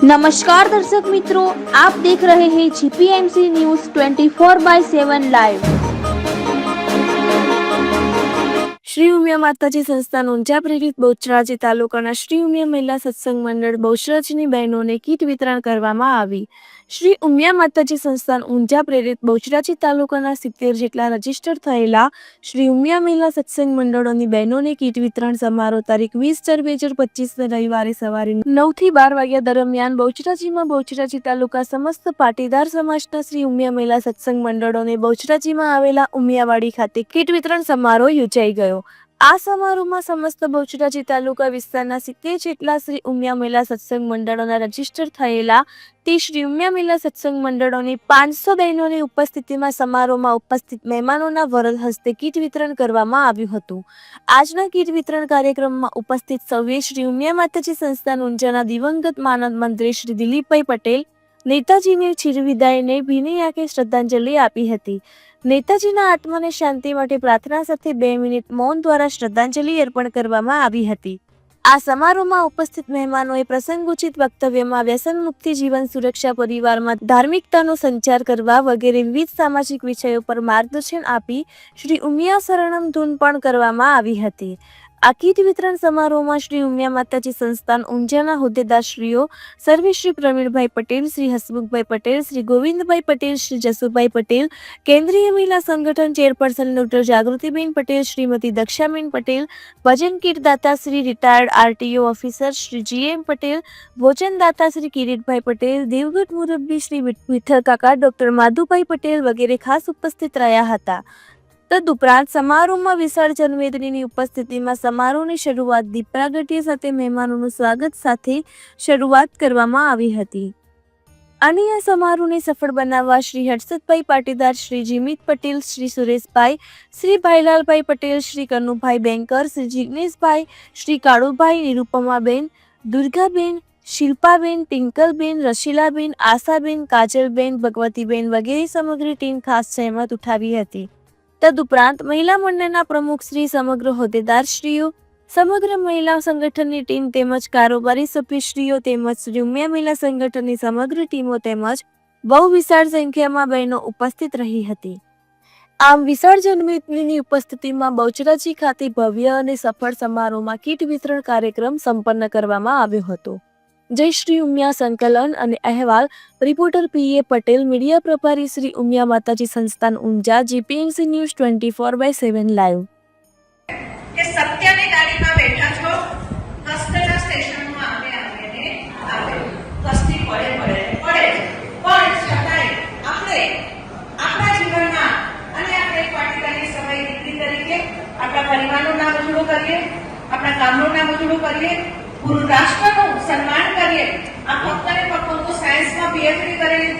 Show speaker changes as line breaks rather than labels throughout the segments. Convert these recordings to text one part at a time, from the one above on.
नमस्कार दर्शक मित्रों, आप देख रहे हैं जीपीएमसी न्यूज 24/7 लाइव।
श्री उमिया माताजी संस्थान ऊंचा प्रेरित बહુચરાજી તાલુકાના શ્રી ઉમિયા મહિલા સત્સંગ મંડળ બહુચરાજીની બહેનોને કીટ વિતરણ કરવામાં આવી। શ્રી ઉમિયા માતાજી સંસ્થાન ઊંઝા પ્રેરિત બહુચરાજી તાલુકાના 70 જેટલા રજીસ્ટર થયેલા શ્રી ઉમિયા મહિલા સત્સંગ મંડળોની બહેનોને કીટ વિતરણ સમારોહ તારીખ 20/4/2025 રવિવારે સવારે 9 થી 12 વાગ્યા દરમિયાન બહુચરાજીમાં બહુચરાજી તાલુકા સમસ્ત પાટીદાર સમાજના શ્રી ઉમિયા મહિલા સત્સંગ મંડળોને બહુચરાજીમાં આવેલા ઉમિયાવાડી ખાતે કીટ વિતરણ સમારોહ યોજાઈ ગયો। આ સમારોહમાં સમસ્ત બહુચરાજી તાલુકા વિસ્તારના 70 જેટલા શ્રી ઉમિયા મહિલા સત્સંગ મંડળોના રજીસ્ટર થયેલા તે શ્રી ઉમિયા મહિલા સત્સંગ મંડળોની 500 બહેનોની ઉપસ્થિતિમાં સમારોહમાં ઉપસ્થિત મહેમાનોના વરદ હસ્તે કીટ વિતરણ કરવામાં આવ્યું હતું। આજના કીટ વિતરણ કાર્યક્રમમાં ઉપસ્થિત સૌએ શ્રી ઉમિયા માતાજી સંસ્થાન ઊંઝાના દિવંગત માનદ મંત્રી શ્રી દિલીપભાઈ પટેલ નેતાજીને ચિરવિદાયને ભીની આંખે શ્રદ્ધાંજલિ આપી હતી। નેતાજીના આત્માને શાંતિ માટે પ્રાર્થના સાથે 2 મિનિટ મૌન દ્વારા શ્રદ્ધાંજલિ અર્પણ કરવામાં આવી હતી। આ સમારોહમાં ઉપસ્થિત મહેમાનોએ પ્રસંગોચિત વક્તવ્યમાં વ્યસન મુક્તિ જીવન સુરક્ષા પરિવારમાં ધાર્મિકતાનો સંચાર કરવા વગેરે વિવિધ સામાજિક વિષયો પર માર્ગદર્શન આપી શ્રી ઉમિયા શરણમ ધૂન પણ કરવામાં આવી હતી। આ કીટ વિતરણ સમારોહમાં શ્રી ઉમિયા માતાજી સંસ્થાન ઊંઝાના હોદ્દેદારશ્રીઓ સર્વે શ્રી પ્રવીણભાઈ પટેલ, શ્રી હસમુખભાઈ પટેલ, શ્રી ગોવિંદભાઈ પટેલ, શ્રી જસુભાઈ પટેલ, કેન્દ્રીય મહિલા સંગઠન ચેરપર્સન ડોક્ટર જાગૃતિબેન પટેલ, શ્રીમતી દક્ષાબેન પટેલ, ભજન કીટ દાતા Shri retired RTO officer Shri GM Patel, ભોજન દાતા શ્રી કિરીટભાઈ પટેલ, દેવગઢ મુરબ્બી શ્રી વિઠ્ઠલ કાકા, ડોક્ટર માધુભાઈ પટેલ વગેરે ખાસ ઉપસ્થિત રહ્યા હતા। તદુપરાંત સમારોહમાં વિશાળ જનમેદનીની ઉપસ્થિતિમાં સમારોહની શરૂઆત દીપ પ્રાગટ્ય સાથે મહેમાનોનું સ્વાગત સાથે શરૂઆત કરવામાં આવી હતી। અને આ સમારોહને સફળ બનાવવા શ્રી હર્ષદભાઈ પાટીદાર, શ્રી જીમિત પટેલ, શ્રી સુરેશભાઈ, શ્રી ભાઈલાલભાઈ પટેલ, શ્રી કનુભાઈ બેંકર, શ્રી જિગ્નેશભાઈ, શ્રી કાળુભાઈ, નિરૂપમાબેન, દુર્ગાબેન, શિલ્પાબેન, ટિંકલબેન, રશીલાબેન, આશાબેન, કાજલબેન, ભગવતીબેન વગેરે સમગ્ર ટીમ ખાસ જહેમત ઉઠાવી હતી। તદુપરાંત મહિલા મંડળના પ્રમુખ શ્રી, સમગ્ર હોદ્દેદારશ્રીઓ, સમગ્ર મહિલા સંગઠનની ટીમ તેમજ કારોબારી સભ્યશ્રીઓ તેમજ શ્રી ઉમિયા મહિલા સંગઠનની સમગ્ર ટીમો તેમજ બહુ વિશાળ સંખ્યામાં બહેનો ઉપસ્થિત રહી હતી। આમ વિશાળ જનમેદનીની ઉપસ્થિતિમાં બહુચરાજી ખાતે ભવ્ય અને સફળ સમારોહમાં કીટ વિતરણ કાર્યક્રમ સંપન્ન કરવામાં આવ્યો હતો। જય શ્રી ઉમિયા સંકલન અને અહેવાલ રિપોર્ટર પીએ પટેલ, મીડિયા પ્રભારી શ્રી ઉમિયા માતાજી સંસ્થાન ઊંઝા, જીપીએમસી ન્યૂઝ 24/7 લાઈવ।
કે સત્યની ગાડીમાં બેઠા છો, કષ્ટના સ્ટેશનમાં આવે કષ્ટી પડે પણ છતાંય આપણે આપણા જીવનમાં અને આપણે પાટીદારની સમય દીકરી તરીકે આપણા પરિવારનું નામ ઉજળું કરીએ, આપણા ગામનું નામ ઉજળું કરીએ, પૂરું રાષ્ટ્રનું સન્માન કરીએ। આ ફક્ત ને ફક્ત હું સાયન્સમાં પીએચડી કરેલી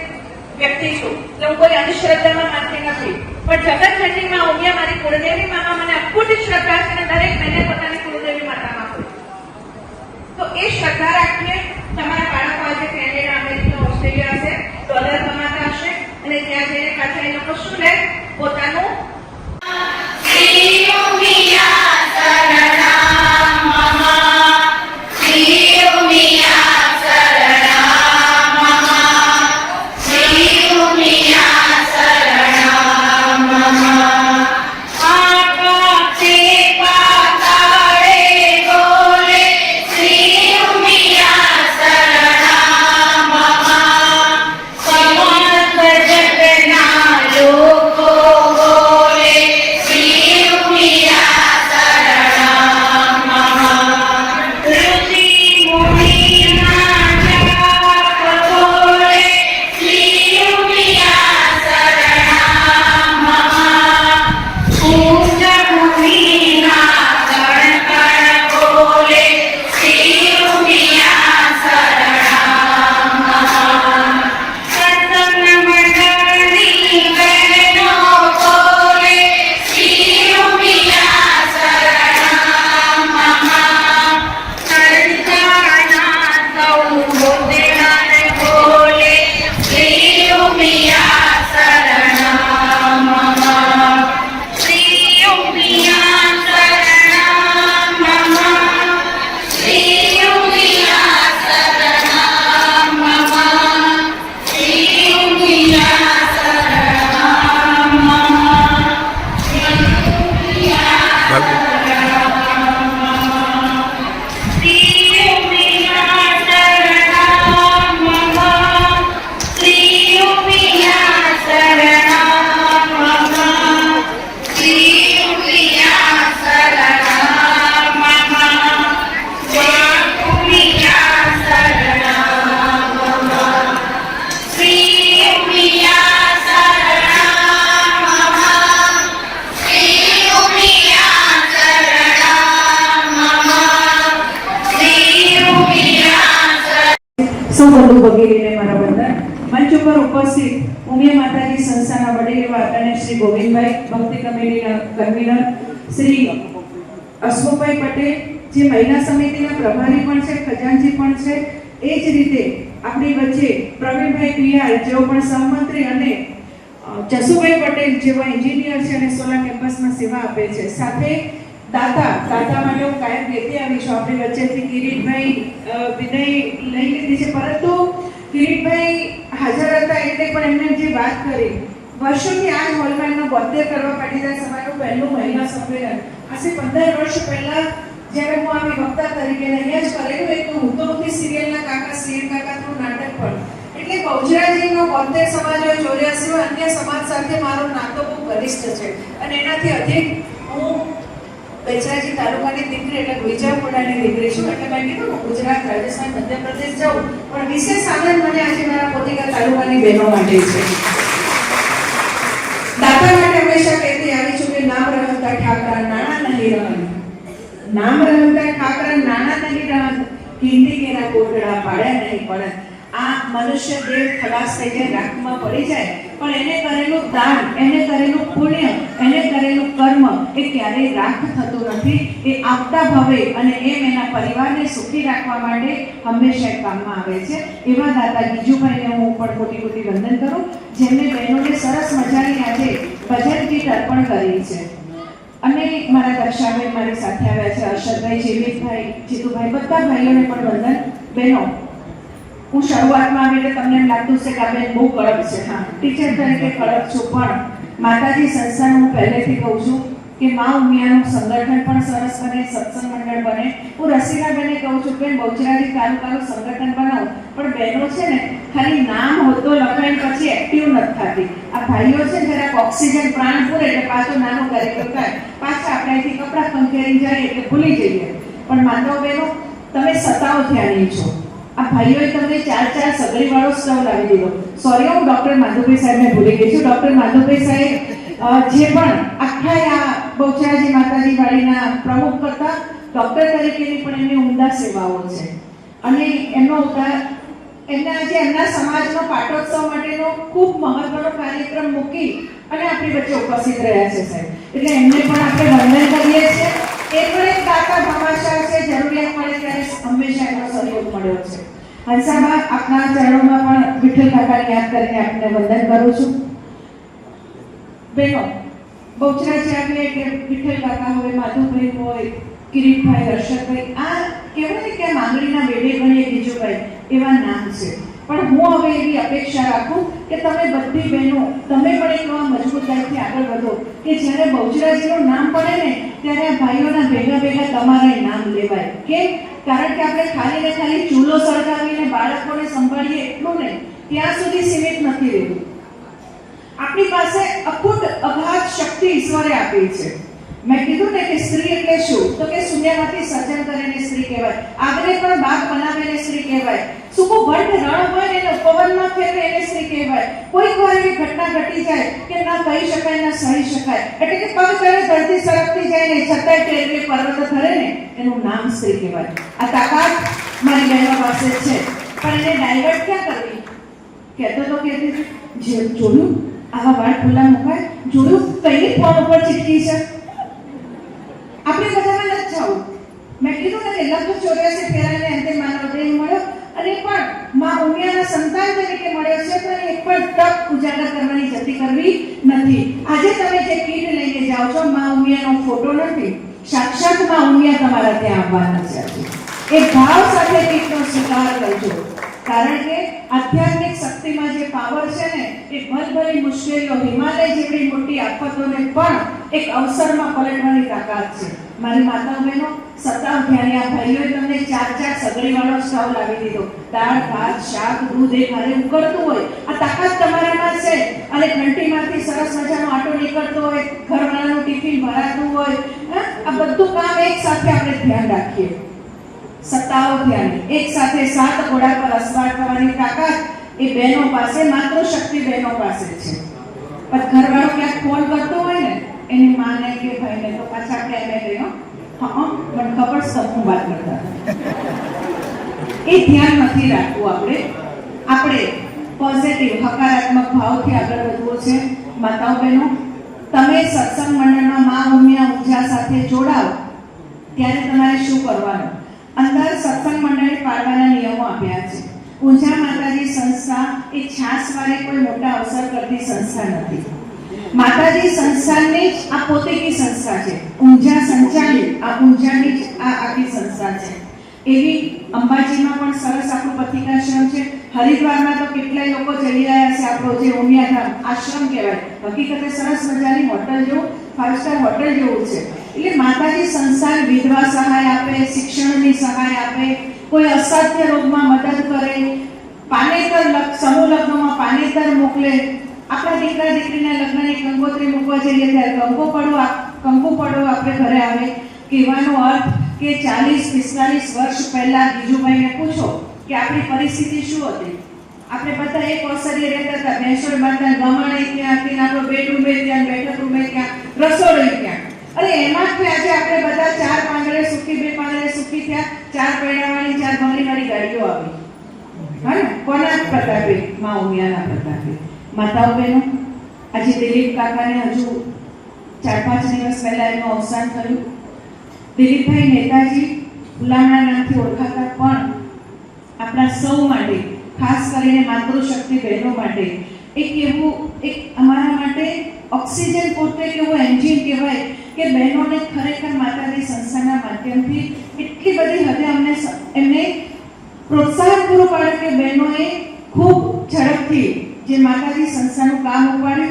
વ્યક્તિ છું, એટલે હું કોઈ અંધશ્રદ્ધામાં માનતી નથી, પણ જગતજનનીમાં ઉમિયા મારી કુળદેવી મામાં મને અખૂટ શ્રદ્ધા છે અને દરેક બહેને પોતાની કુળદેવી માતામાં હોય તો એ શ્રદ્ધા રાખીએ। તમારા બાળકો આજે કેનેડા, અમેરિકા, ઓસ્ટ્રેલિયા હશે, ડોલર કમાતા હશે અને ત્યાં જઈને પાછા એ લોકો શું લે, પોતાનું
લોકો સૌ બંધુ ભગીરીને મારા વંદન. મંચ ઉપર ઉપસ્થિત ઉમિયા માતાજી સંસ્થાના વડીલ એવા આદરણીય શ્રી ગોવિંદભાઈ, ભક્તિ કમિટીના કન્વીનર શ્રી અશોકભાઈ પટેલ, જે મહિલા સમિતિના પ્રભારી પણ છે, ખજાનચી પણ છે. એ જ રીતે આપણી વચ્ચે પ્રવીણભાઈ પિયાર જેઓ પણ સહમંત્રી અને જસુભાઈ પટેલ જેવા એન્જિનિયર છે અને સોલા કેમ્પસમાં સેવા આપે છે. સાથે દાતા માટે હું કાયમ કહેતી આવી છું, આપણી વચ્ચેથી કિરીટભાઈ વિદાય લઈ લીધી છે, પરંતુ કિરીટભાઈ હાજર હતા એટલે પણ એમને જે વાત કરી, વર્ષોથી આ જ હોલમાં એમનો 72 કરવા પાટીદાર સમાજનું પહેલું મહિલા સંમેલન આજે 15 વર્ષ પહેલા જ્યારે હું આવી વક્તા તરીકે અહીંયા જ કરેલું એક હું તો નથી સિરિયલના કાકા સીએમ કાકાનું નાટક પણ. એટલે બહુચરાજીનો 72 સમાજો 84 અન્ય સમાજ સાથે મારો નાતો બહુ ઘનિષ્ઠ છે અને એનાથી અધિક હું બેચરાજી તાલુકાની દીકરી એટલે વિજાપુરાની દીકરી છું. એટલે મેં કીધું હું ગુજરાત, રાજસ્થાન, મધ્યપ્રદેશ જાઉં પણ વિશેષ આનંદ મને આજે મારા પોતિકા તાલુકાની બહેનો માટે છે. દાતા માટે હંમેશા કહેતી આવી છું કે નામ રહતા ઠાકરા નાણા નહીં રહન, નામ રહતા ઠાકરા નાણા નહીં રહન, કીર્તિ કેના કોટડા પાડ્યા નહીં પડે. આ મનુષ્ય દેહ ખલાસ થઈ જાય, રાખમાં પડી જાય, પણ એને કરેલું દાન, એને કરેલું પુણ્ય, એને કરેલું કર્મ એ ક્યારેય રાખ થતું નથી. એ આપતા ભવે અને એમ એના પરિવારને સુખી રાખવા માટે હંમેશા કામમાં આવે છે. એવા દાદા ગીજુભાઈને હું પણ કોટી કોટી વંદન કરું, જેમને બહેનોને સરસ મજાની આજે ભજન ગીત અર્પણ કરી છે. અને મારા દક્ષાબેન મારી સાથે આવ્યા છે, અશરભાઈ, જીવિતભાઈ, જીતુભાઈ, બધા ભાઈઓને પણ વંદન. બહેનો, હું શરૂઆતમાં આવી એટલે તમને એમ લાગતું છે કે આ બેન બહુ કડક છે. હા, ટીચર તરીકે કડક છું, પણ માતાજી સંસ્થાનું હું પહેલેથી કહું છું કે મા ઉમિયાનું સંગઠન પણ સરસ બને, સત્સંગ મંડળ બને. હું રસીલાબેને કહું છું કે બહુચરાજી તાલુકાનું સંગઠન બનાવું, પણ બહેનો છે ને ખાલી નામ હોતો લખાઈને પછી એક્ટિવ નથી થતી. આ ભાઈઓ છે જરાક ઓક્સિજન પ્રાણ પૂરે એટલે પાછો નાનો કાર્યક્રમ થાય, પાછા આપણે અહીંથી કપડાં ખંખેરી જાય એટલે ભૂલી જઈએ. પણ માતાઓ બહેનો, તમે સતાઓ ધ્યાની છો. આ ભાઈઓએ તમને 4 સગડી વાળો સ્ટવ લાવી દીધો. સોરી, હું ડોક્ટર માધુભાઈ સાહેબને ભૂલી ગઈ છું. ડોક્ટર માધુભાઈ સાહેબ જે પણ આખા આ બહુચરાજી માતાજી વાડીના પ્રમુખ હતા, ડોક્ટર તરીકેની પણ એમની ઉમદા સેવાઓ છે. અને એમને આજે એમના સમાજનો પાટોત્સવ માટેનો ખૂબ મહત્વનો કાર્યક્રમ મૂકી અને આપણી વચ્ચે ઉપસ્થિત રહ્યા છે સાહેબ. એટલે એમને પણ આપણે વંદન કરીએ છીએ. એ પણ એક દાતા ભામાશાહ છે, જરૂરિયાત મળે ત્યારે હંમેશા એનો સહયોગ મળ્યો છે. હંસાબા, આપના ચરણોમાં પણ વિઠ્ઠલ કાકાને યાદ કરીને આપને વંદન કરું છું. બહેનો, બહુચરાજી આવીએ એટલે વિઠ્ઠલ કાકા હોય, માધુભાઈ હોય, કિરીટભાઈ, હર્ષદભાઈ, આ કહેવાય ને કે માંગણીના વેડે ગણીએ ગીજુભાઈ, એવા નામ છે. પણ હું હવે એવી અપેક્ષા રાખું કે તમે બધી બહેનો તમે પણ એક નવા મજબૂતાઈથી આગળ વધો કે જ્યારે બહુચરાજીનું નામ પડે ને ત્યારે આ ભાઈઓના ભેગા તમારા નામ લેવાય. કેમ? કારણ કે આપણે ખાલી ને ખાલી ચૂલો સળગાવીને બાળકોને સંભાળીએ એટલું નહીં, ત્યાં સુધી સીમિત નથી રહેવું. આપણી પાસે અખૂટ અગાધ શક્તિ ઈશ્વરે આપી છે. મેં કીધું ને કે સ્ત્રી એટલે શું, તો કે શૂન્યમાંથી સર્જન કરીને સ્ત્રી કહેવાય, આગને પણ બાગ બનાવીને સ્ત્રી કહેવાય, સૂકું ભટ્ટ રણ હોય ને એને પવનમાં ફેરવે એને સ્ત્રી કહેવાય. કોઈક વાર એવી ઘટના ઘટી જાય કે ના કહી શકાય ના સહી શકાય, એટલે કે પગ કરે ધરતી સરકતી જાય ને છતાંય ટેરવે પર્વત ધરે ને એનું નામ સ્ત્રી કહેવાય. આ તાકાત મારી બહેનો પાસે છે, પણ એને ડાયવર્ટ ક્યાં કરવી? કહેતો તો કહેતી જે જોયું આવા વાળ ખુલ્લા મુકાય, જોયું કઈ ફોન ઉપર ચીટકી છે. આપણે બધામાં નથી જવું. મેં કીધું ને કે લગભગ 84 ફેરાને અંતે માનવ દેહ મળ્યો અને પણ મા ઉમિયાના સંતાન તરીકે મળ્યો છે, તો એક પણ તક ઉજાગર કરવાની જતી કરવી નથી. આજે તમે જે કીટ લઈને જાઓ છો, મા ઉમિયાનો ફોટો નથી, સાક્ષાત મા ઉમિયા તમારા ત્યાં આવવાના છે. એ ભાવ સાથે કીટનો સ્વીકાર કરજો, કારણ કે આધ્યાત્મિક શક્તિમાં જે પાવર છે ને એ ભલભલી મુશ્કેલીઓ, હિમાલય જેવી મોટી આફતોને પણ એક અવસરમાં પલટવાની તાકાત છે. મારી માતા બહેનો, સતાવ ધ્યાની આ ભાઈઓએ તમને 4 સગડી વાળો સ્ટવ લાવી દીધો. દાળ, ભાત, શાક, દૂધ એ ઘરે ઉકળતું હોય, આ તાકાત તમારામાં છે. અને ઘંટીમાંથી સરસ મજાનો આટો નીકળતો હોય, ઘરવાળાનું ટિફિન ભરાતું હોય, આ બધું કામ એક સાથે આપણે ધ્યાન રાખીએ. સત્તાઓ ધ્યાન એક સાથે 7 ઘોડા પર અસવાર થવાની તાકાત એ બહેનો પાસે, માતૃશક્તિ બહેનો પાસે છે. પણ ઘરવાળો ક્યાંક ફોન કરતો હોય ને એની માને કે ભાઈને તો પાછા આપણે એમ કહ્યું, હા મને ખબર છે હું વાત કરતા. એ ધ્યાન નથી રાખવું. આપણે પોઝિટિવ હકારાત્મક ભાવથી આગળ વધવું છે. માતાઓ બહેનો, તમે સત્સંગ મંડળમાં મા ઉમિયા ઊંઝા સાથે જોડાઓ ત્યારે તમારે શું કરવાનું? અંદર સત્સંગ મંડળે પાળવાના નિયમો આપ્યા છે. ઊંઝા માતાજી સંસ્થા એ છાસવારે કોઈ મોટા અવસર કરતી સંસ્થા નથી. માતાજી સંસ્થાની જ આ પોતેકી સંસ્થા છે. ઊંઝા સંચાલિત આ ઊંઝાની જ આ આખી સંસ્થા છે. એવી અંબાજીમાં પણ સરસ આપણું પથિકાશ્રમ છે. હરિદ્વારમાં તો કેટલાય લોકો ચલી રહ્યા છે. આપણો જે ઉમિયાધામ આશ્રમ કહેવાય, હકીકતે સરસ મજાની હોટલ જેવું, 5 સ્ટાર હોટલ જેવું છે. એટલે માતાજી સંસ્થા વિધવા સહાય આપે, શિક્ષણની સહાય આપે, કોઈ અસાધ્ય રોગમાં મદદ કરે, પાનેતર સમૂહ લગ્નમાં પાનેતર મોકલે. આપણા દીકરા દીકરીના લગ્નની કંકોત્રી મૂકવા જઈએ ત્યારે કંકુ પડો આપણે ઘરે આવે. કહેવાનો અર્થ કે 40-45 વર્ષ પહેલા ગીજુભાઈને પૂછો કે આપણી પરિસ્થિતિ શું હતી. આપણે બધા એક ઓસરીએ રહેતા હતા. ભેંસોય બાંધતા, ગમાણે ત્યાં હતી, આપણો બેડરૂમ ત્યાં, બેઠક રૂમે ત્યાં, રસોડું ત્યાં. અરે એમાંથી આજે આપણે બધા 4 પાંદડે સુખી, 2 પાંદડે સુખી થયા. 4 પૈડાવાળી, 4 બંગડીવાળી ગાડીઓ આવી. હા ને, કોના પ્રતાપે? મા ઉમિયાના પ્રતાપે. માતાઓ બહેનો, આજે દિલીપ કાકાને હજુ 4-5 દિવસ પહેલા એનું અવસાન થયું. દિલીપભાઈ નેતાજી ગુલામના નામથી ઓળખાતા, પણ આપણા સૌ માટે, ખાસ કરીને માતૃશક્તિ બહેનો માટે એક અમારા માટે ઓક્સિજન પોતે એક એવું એન્જિન કહેવાય કે બહેનોને ખરેખર માતાજી સંસ્થાના માધ્યમથી એટલી બધી હદે એમને પ્રોત્સાહન પૂરું પાડ્યું કે બહેનોએ ખૂબ ઝડપથી જે માતાજી સંસ્થાનું કામ ઉપાડ્યું